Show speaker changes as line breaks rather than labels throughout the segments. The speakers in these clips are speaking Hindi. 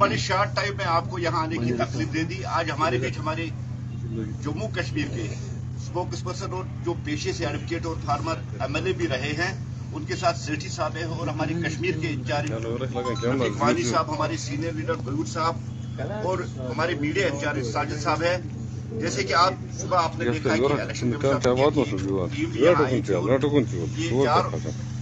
बड़े शॉर्ट टाइम में आपको यहाँ आने की तकलीफ दे दी। आज हमारे बीच हमारे जम्मू कश्मीर के स्पोक्स पर्सन और जो पेशे से एडवोकेट और फार्मर एमएलए भी रहे हैं, उनके साथ सेठी साहब है और हमारे कश्मीर के इंचार्ज वानी साहब, हमारे सीनियर लीडर गयूर साहब और हमारे मीडिया इंचार्ज साजिद साहब है। जैसे कि आप सुबह आपने देखा कि इलेक्शन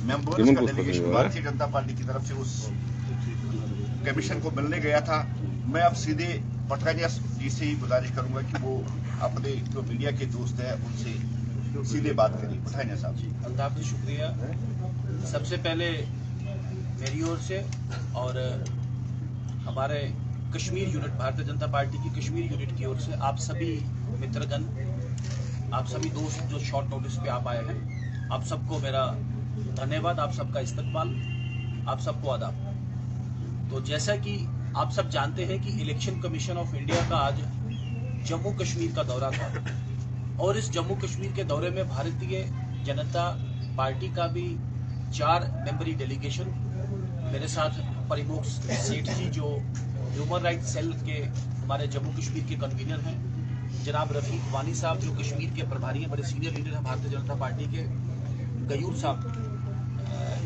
मेंबर्स का डेलीगेशन भारतीय जनता पार्टी की तरफ से उस कमीशन को मिलने गया था। मैं अब सीधे पठानिया जी से ही गुजारिश करूंगा कि वो अपने जो मीडिया के दोस्त हैं उनसे सीधे बात करें। पठानिया साहब जी।
अल्ताफ जी शुक्रिया। सबसे पहले मेरी ओर से और हमारे कश्मीर यूनिट, भारतीय जनता पार्टी की कश्मीर यूनिट की ओर से आप सभी मित्रगण, आप सभी दोस्त जो शॉर्ट नोटिस पे आप आए हैं, आप सबको मेरा धन्यवाद, आप सबका इस्तकबाल, आप सबको आदाब। तो जैसा कि आप सब जानते हैं कि इलेक्शन कमीशन ऑफ इंडिया का आज जम्मू कश्मीर का दौरा था और इस जम्मू कश्मीर के दौरे में भारतीय जनता पार्टी का भी 4 मेंबरी डेलीगेशन, मेरे साथ परिमोक्ष सेठ जी जो ह्यूमन राइट्स सेल के हमारे जम्मू कश्मीर के कन्वीनर हैं, जनाब रफीक वानी साहब जो कश्मीर के प्रभारी हैं, बड़े सीनियर लीडर हैं भारतीय जनता पार्टी के, गयूर साहब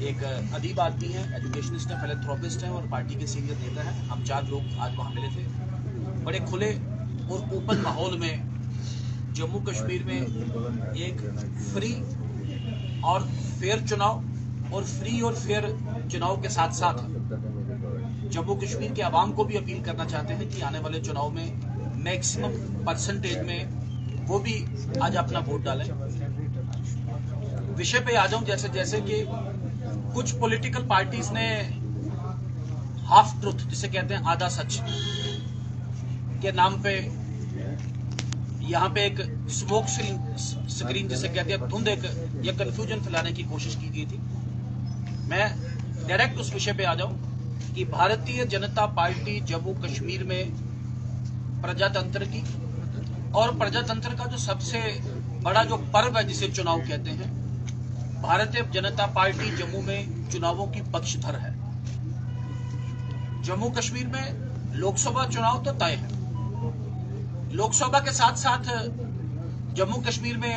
एक अदीब आदमी है, एजुकेशनिस्ट है, फिलैंथ्रोपिस्ट हैं और पार्टी के सीनियर नेता हैं। हम 4 लोग आज वहाँ मिले थे। बड़े खुले और ओपन माहौल में जम्मू कश्मीर में एक फ्री और फेयर चुनाव और फ्री और फेयर चुनाव के साथ साथ जम्मू कश्मीर के आवाम को भी अपील करना चाहते हैं कि आने वाले चुनाव में मैक्सिमम परसेंटेज में वो भी आज अपना वोट डालें। विषय पे आ जाऊं, जैसे कि कुछ पॉलिटिकल पार्टीज ने हाफ ट्रुथ जिसे कहते हैं आधा सच के नाम पे यहाँ पे एक स्मोक स्क्रीन जिसे कहते हैं धुंध एक या कंफ्यूजन फैलाने की कोशिश की गई थी। मैं डायरेक्ट उस विषय पे आ जाऊं कि भारतीय जनता पार्टी जम्मू कश्मीर में प्रजातंत्र की और प्रजातंत्र का जो सबसे बड़ा जो पर्व है जिसे चुनाव कहते हैं, भारतीय जनता पार्टी जम्मू में चुनावों की पक्षधर है। जम्मू कश्मीर में लोकसभा चुनाव तो तय है, लोकसभा के साथ साथ जम्मू कश्मीर में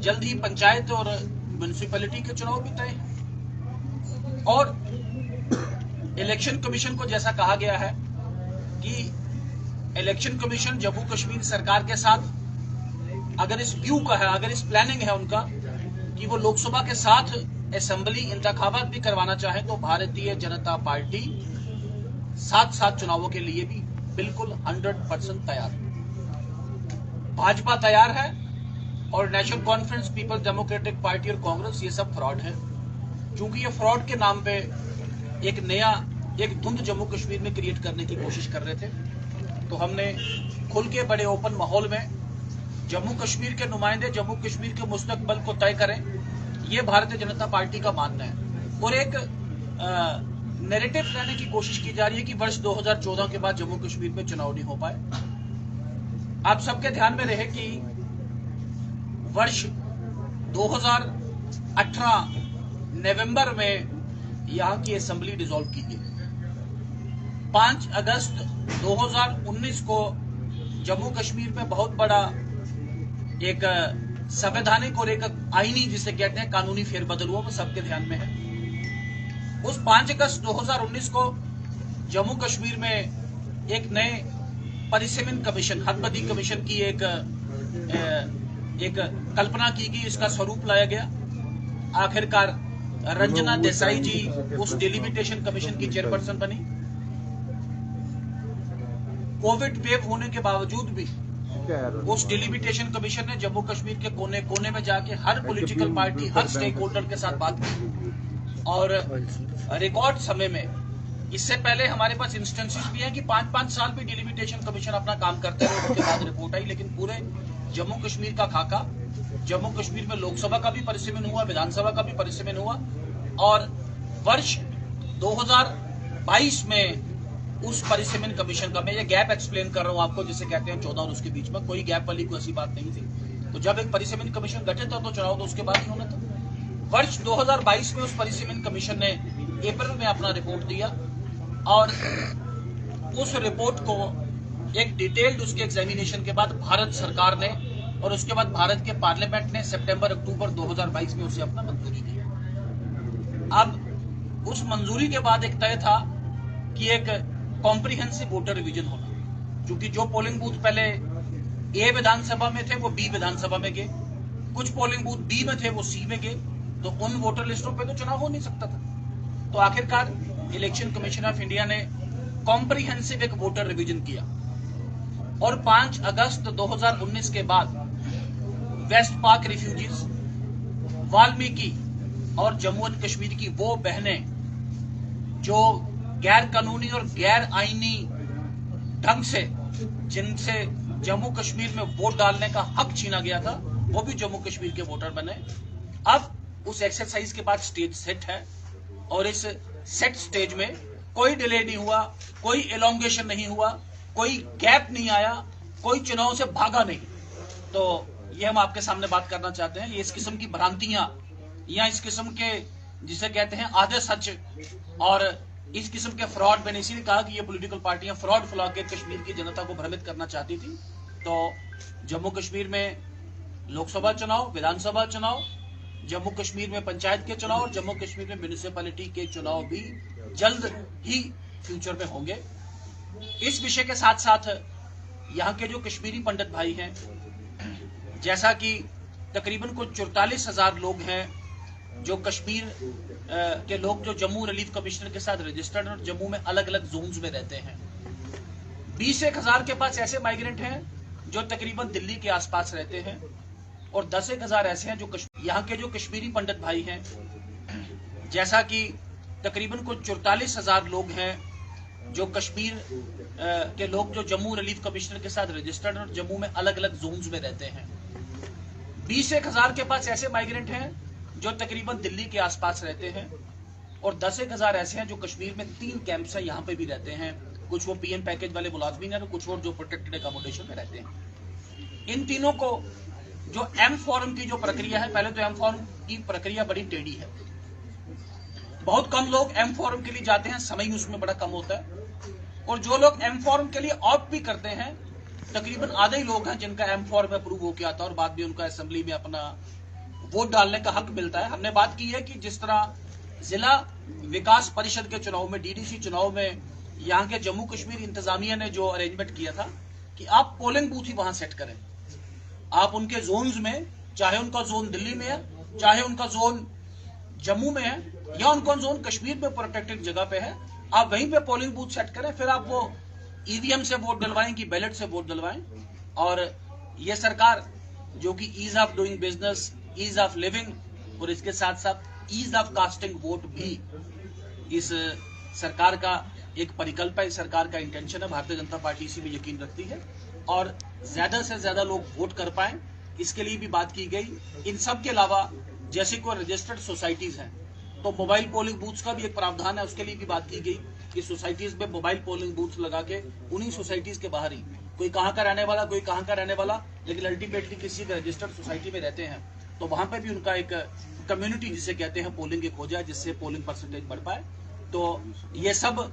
जल्द ही पंचायत और म्युनिसिपैलिटी के चुनाव भी तय है। और इलेक्शन कमीशन को जैसा कहा गया है कि इलेक्शन कमीशन जम्मू कश्मीर सरकार के साथ अगर इस व्यू का है, अगर इस प्लानिंग है उनका कि वो लोकसभा के साथ असेंबली इंतखाबात भी करवाना चाहे, तो भारतीय जनता पार्टी साथ साथ चुनावों के लिए भी बिल्कुल 100% तैयार है। भाजपा तैयार है और National Conference, Peoples Democratic Party और कांग्रेस ये सब फ्रॉड है। क्योंकि ये फ्रॉड के नाम पे एक नया एक धुंध जम्मू कश्मीर में क्रिएट करने की कोशिश कर रहे थे, तो हमने खुल के बड़े ओपन माहौल में जम्मू कश्मीर के नुमाइंदे जम्मू कश्मीर के मुस्तकबल को तय करें, ये भारतीय जनता पार्टी का मानना है। और एक नैरेटिव लाने की कोशिश की जा रही है कि वर्ष 2014 के बाद जम्मू कश्मीर में चुनाव नहीं हो पाए। आप सबके ध्यान में रहे कि वर्ष 2018 नवंबर में यहां की असेंबली डिसॉल्व की गई। 5 अगस्त 2019 को जम्मू कश्मीर में बहुत बड़ा एक संवैधानिक और एक आईनी जिसे कहते हैं कानूनी फेरबदल हुआ, वो सबके ध्यान में है। उस 5 अगस्त 2019 को जम्मू कश्मीर में एक नए परिसीमन कमीशन, हदबदी कमीशन की एक कल्पना की गई, इसका स्वरूप लाया गया। आखिरकार रंजना देसाई जी उस डिलिमिटेशन कमीशन की चेयरपर्सन बनी। कोविड वेव होने के बावजूद भी उस डिलिमिटेशन कमीशन ने जम्मू कश्मीर के कोने कोने में जाके हर पॉलिटिकल पार्टी, हर स्टेक होल्डर के साथ बात की और रिकॉर्ड समय में, इससे पहले हमारे पास इंस्टेंसेस भी हैं कि 5-5 साल भी डिलिमिटेशन कमीशन अपना काम करते रहे, उसके बाद रिपोर्ट आई। लेकिन पूरे जम्मू कश्मीर का खाका, जम्मू कश्मीर में लोकसभा का भी परिसीमन हुआ, विधानसभा का भी परिसीमन हुआ और वर्ष 2022 में उस परिसीमन कमीशन का, मैं ये गैप एक्सप्लेन कर रहा हूं आपको जिसे कहते हैं 14 और उसके बीच में कोई गैप वाली कोई ऐसी बात नहीं थी। तो जब एक परिसीमन कमीशन गठित था तो चुनाव तो उसके बाद ही होना था। वर्ष 2022 में उस परिसीमन कमीशन ने अप्रैल में अपना रिपोर्ट दिया और उस रिपोर्ट को एक डिटेल्ड उसके एग्जामिनेशन के बाद भारत सरकार ने और उसके बाद भारत के पार्लियामेंट ने सितंबर-अक्टूबर 2022 में उसे अपना मंजूरी दी। अब उस मंजूरी के बाद एक तय था कि एक कॉम्प्रिहेंसिव वोटर रिवीजन होना, क्योंकि जो पोलिंग बूथ पहले ए विधानसभा में थे वो बी विधानसभा में गए, कुछ पोलिंग बूथ बी में थे वो सी में गए, तो उन वोटर लिस्टों पे तो चुनाव हो नहीं सकता था। तो आखिरकार इलेक्शन कमीशन ऑफ इंडिया ने कॉम्प्रिहेंसिव एक वोटर रिवीजन किया और 5 अगस्त 2019 के बाद वेस्ट पाक रिफ्यूजीज, वाल्मीकि और जम्मू एंड कश्मीर की वो बहनें जो गैर कानूनी और गैर आईनी ढंग से जिनसे जम्मू कश्मीर में वोट डालने का हक छीना गया था, वो भी जम्मू कश्मीर के वोटर बने। अब उस एक्सरसाइज के बाद स्टेज सेट है और इस सेट स्टेज में कोई डिले नहीं हुआ, कोई एलोंगेशन नहीं हुआ, कोई गैप नहीं आया, कोई चुनाव से भागा नहीं। तो ये हम आपके सामने बात करना चाहते हैं। ये इस किस्म की भ्रांतियां या इस किस्म के जिसे कहते हैं आधे सच और इस किस्म के फ्रॉड, मैंने इसीलिए कहा कि ये पॉलिटिकल पार्टियां फ्रॉड फैला के कश्मीर की जनता को भ्रमित करना चाहती थी। तो जम्मू कश्मीर में लोकसभा चुनाव, विधानसभा चुनाव, जम्मू कश्मीर में पंचायत के चुनाव और जम्मू कश्मीर में म्यूनिसिपैलिटी के चुनाव भी जल्द ही फ्यूचर में होंगे। इस विषय के साथ साथ यहाँ के जो कश्मीरी पंडित भाई हैं, जैसा कि तकरीबन कुछ 44,000 लोग हैं जो कश्मीर के लोग जो जम्मू रिलीफ कमिश्नर के साथ रजिस्टर्ड और जम्मू में अलग अलग जोन्स में रहते हैं। 20,000 के पास ऐसे माइग्रेंट हैं जो तकरीबन दिल्ली के आसपास रहते हैं और 10,000 ऐसे हैं जो यहाँ के जो कश्मीरी पंडित भाई हैं, जैसा कि तकरीबन कुछ 44,000 लोग हैं जो कश्मीर के लोग जो जम्मू रिलीफ कमिश्नर के साथ रजिस्टर्ड और जम्मू में अलग अलग जोन्स में रहते हैं। 20,000 के पास ऐसे माइग्रेंट हैं जो तकरीबन दिल्ली के आसपास रहते हैं और 10,000 ऐसे हैं जो कश्मीर में 3 कैंप्स हैं, यहाँ पे भी रहते हैं। कुछ वो पीएम पैकेज वाले मुलाजमीन हैं और कुछ और जो प्रोटेक्टेड अकोमोडेशन में रहते हैं। इन तीनों को जो एम फॉर्म की जो प्रक्रिया है, पहले तो एम फॉर्म की प्रक्रिया बड़ी टेढ़ी है। बहुत कम लोग एम फॉर्म के लिए जाते हैं, समय उसमें बड़ा कम होता है, और जो लोग एम फॉर्म के लिए ऑप्ट भी करते हैं तकरीबन आधे ही लोग हैं जिनका एम फॉर्म अप्रूव होके आता है और बाद में उनका असेंबली में अपना वोट डालने का हक मिलता है। हमने बात की है कि जिस तरह जिला विकास परिषद के चुनाव में, डीडीसी चुनाव में यहाँ के जम्मू कश्मीर इंतजामिया ने जो अरेंजमेंट किया था कि आप पोलिंग बूथ ही वहां सेट करें, आप उनके जोन्स में, चाहे उनका जोन दिल्ली में है, चाहे उनका जोन जम्मू में है या उनका जोन कश्मीर में प्रोटेक्टेड जगह पे है, आप वहीं पे पोलिंग बूथ सेट करें, फिर आप वो ईवीएम से वोट डलवाएं कि बैलेट से वोट डलवाएं। और ये सरकार जो कि ease of doing business, ease of living और इसके साथ साथ ईज ऑफ कास्टिंग वोट भी इस सरकार का एक परिकल्प है, इस सरकार का इंटेंशन है। भारतीय जनता पार्टी इसी में यकीन रखती है और ज्यादा से ज्यादा लोग वोट कर पाए, इसके लिए भी बात की गई। इन सब के अलावा जैसे कोई रजिस्टर्ड सोसाइटीज हैं तो मोबाइल पोलिंग बूथ्स का भी एक प्रावधान है, उसके लिए भी बात की गई कि सोसाइटीज में मोबाइल पोलिंग बूथ लगा के उन्हीं सोसाइटीज के बाहर ही कोई कहाँ का रहने वाला, कोई कहाँ का रहने वाला, लेकिन अल्टीमेटली किसी भी रजिस्टर्ड सोसाइटी में रहते हैं तो वहां पे भी उनका एक कम्युनिटी जिसे कहते हैं पोलिंग एक हो जाए, जिससे पोलिंग परसेंटेज बढ़ पाए। तो ये सब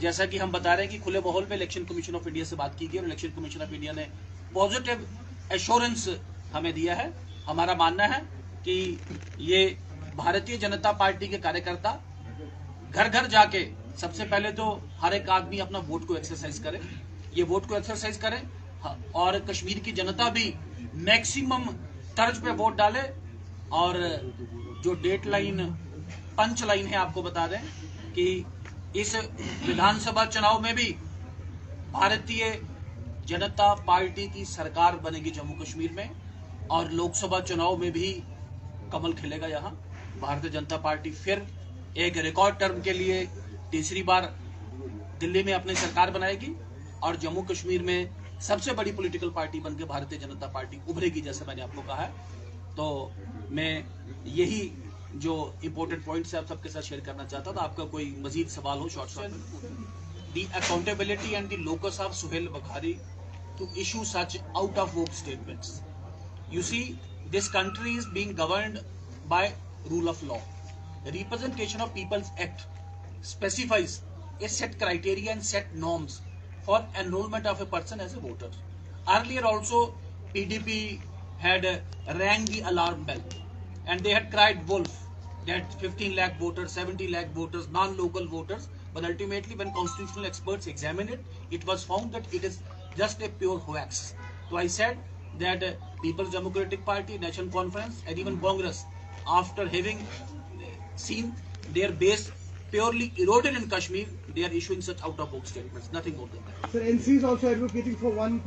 जैसा कि हम बता रहे हैं कि खुले माहौल में इलेक्शन कमीशन ऑफ इंडिया से बात की गई और इलेक्शन कमीशन ऑफ इंडिया ने पॉजिटिव एश्योरेंस हमें दिया है। हमारा मानना है कि ये भारतीय जनता पार्टी के कार्यकर्ता घर घर जाके सबसे पहले तो हर एक आदमी अपना वोट को एक्सरसाइज करे, ये वोट को एक्सरसाइज करें और कश्मीर की जनता भी मैक्सिमम तर्ज पे वोट डाले। और जो डेट लाइन, पंच लाइन है, आपको बता दें कि इस विधानसभा चुनाव में भी भारतीय जनता पार्टी की सरकार बनेगी जम्मू कश्मीर में और लोकसभा चुनाव में भी कमल खिलेगा। यहाँ भारतीय जनता पार्टी फिर एक रिकॉर्ड टर्म के लिए तीसरी बार दिल्ली में अपनी सरकार बनाएगी और जम्मू कश्मीर में सबसे बड़ी पॉलिटिकल पार्टी बनकर भारतीय जनता पार्टी उभरेगी, जैसे मैंने आपको कहा है। तो मैं यही जो इम्पोर्टेंट पॉइंट्स है आप सबके साथ शेयर करना चाहता था। आपका कोई मजीद सवाल हो short short. The accountability and the locus of Suhail Bukhari to issue such out of work statements. You see, this country is being governed by rule of law. The Representation of People's Act specifies a set criteria and set norms for enrollment of a person as a voter. Earlier also, PDP had rang the alarm bell and they had cried wolf that 15 lakh voters, 70 lakh voters, non-local voters. But ultimately, when constitutional experts examined it, it was found that it is just a pure hoax. So I said that People's Democratic Party, National Conference, and even Congress, after having seen their base purely eroded in Kashmir, they are issuing such out-of-box statements, nothing more than that.
Sir, NC is also advocating for one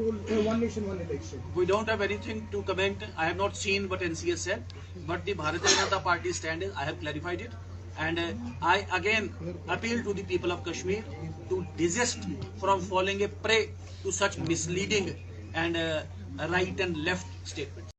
nation, one election.
We don't have anything to comment. I have not seen what NC has said, but the Bharatiya Janata Party stand is, I have clarified it. And I again appeal to the people of Kashmir to desist from falling a prey to such misleading and right and left statements.